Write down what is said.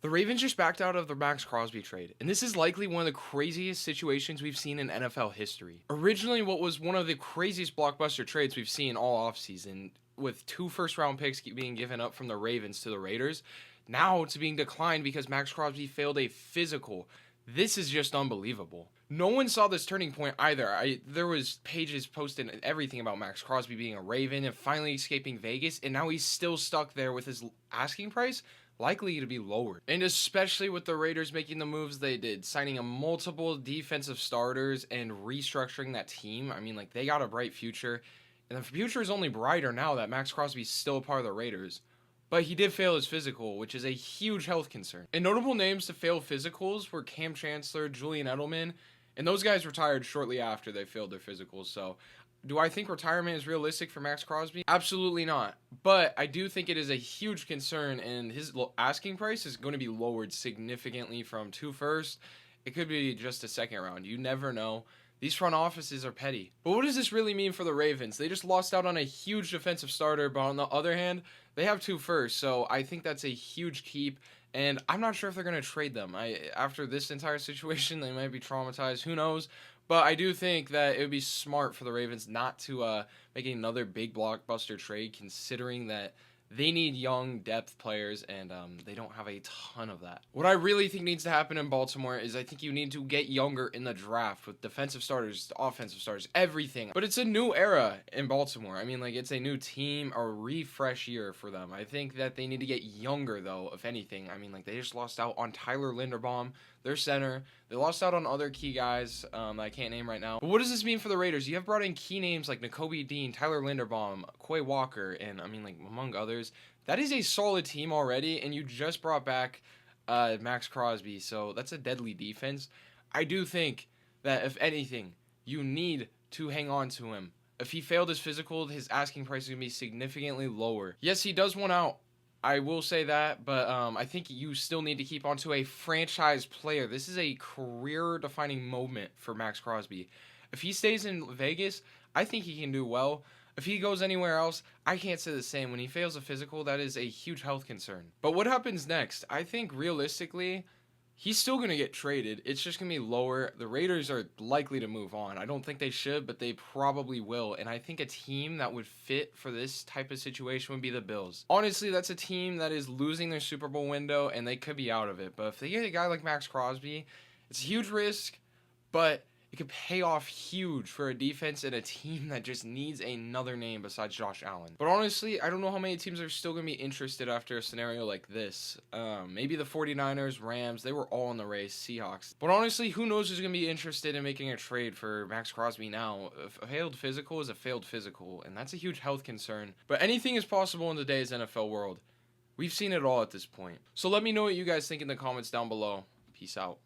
The Ravens just backed out of the Maxx Crosby trade, and this is likely one of the craziest situations we've seen in NFL history. Originally, what was one of the craziest blockbuster trades we've seen all offseason, with 2 first-round picks being given up from the Ravens to the Raiders, now it's being declined because Maxx Crosby failed a physical. This is just unbelievable. No one saw this turning point either. There was pages posted and everything about Maxx Crosby being a Raven and finally escaping Vegas, and now he's still stuck there with his asking price likely to be lowered. And especially with the Raiders making the moves they did, signing a multiple defensive starters and restructuring that team. I mean, like, they got a bright future, and the future is only brighter now that Maxx Crosby is still a part of the Raiders. But he did fail his physical, which is a huge health concern. And notable names to fail physicals were Cam Chancellor, Julian Edelman, and those guys retired shortly after they failed their physicals. So do I think retirement is realistic for Maxx Crosby? Absolutely not. But I do think it is a huge concern, and his asking price is going to be lowered significantly from 2 first. It could be just a second round. You never know. These front offices are petty. But what does this really mean for the Ravens? They just lost out on a huge defensive starter, but on the other hand, they have 2 firsts, so I think that's a huge keep. And I'm not sure if they're going to trade them. After this entire situation, they might be traumatized. Who knows? But I do think that it would be smart for the Ravens not to make another big blockbuster trade, considering that they need young depth players, and they don't have a ton of that. What I really think needs to happen in Baltimore is I think you need to get younger in the draft with defensive starters, offensive starters, everything. But it's a new era in Baltimore. I mean, like, it's a new team, a refresh year for them. I think that they need to get younger, though, if anything. I mean, like, they just lost out on Tyler Linderbaum, their center. They lost out on other key guys that I can't name right now. But what does this mean for the Raiders? You have brought in key names like Nakobe Dean, Tyler Linderbaum, Quay Walker, and I mean, like, among others. That is a solid team already, and you just brought back Maxx Crosby, so that's a deadly defense. I do think that, if anything, you need to hang on to him. If he failed his physical, his asking price is going to be significantly lower. Yes, he does want out. I will say that, but I think you still need to keep on to a franchise player. This is a career-defining moment for Maxx Crosby. If he stays in Vegas, I think he can do well. If he goes anywhere else, I can't say the same. When he fails a physical, that is a huge health concern. But what happens next? I think realistically, he's still going to get traded. It's just going to be lower. The Raiders are likely to move on. I don't think they should, but they probably will. And I think a team that would fit for this type of situation would be the Bills. Honestly, that's a team that is losing their Super Bowl window, and they could be out of it. But if they get a guy like Maxx Crosby, it's a huge risk, but it could pay off huge for a defense and a team that just needs another name besides Josh Allen. But honestly, I don't know how many teams are still going to be interested after a scenario like this. Maybe the 49ers, Rams, they were all in the race, Seahawks. But honestly, who knows who's going to be interested in making a trade for Maxx Crosby now? A failed physical is a failed physical, and that's a huge health concern. But anything is possible in today's NFL world. We've seen it all at this point. So let me know what you guys think in the comments down below. Peace out.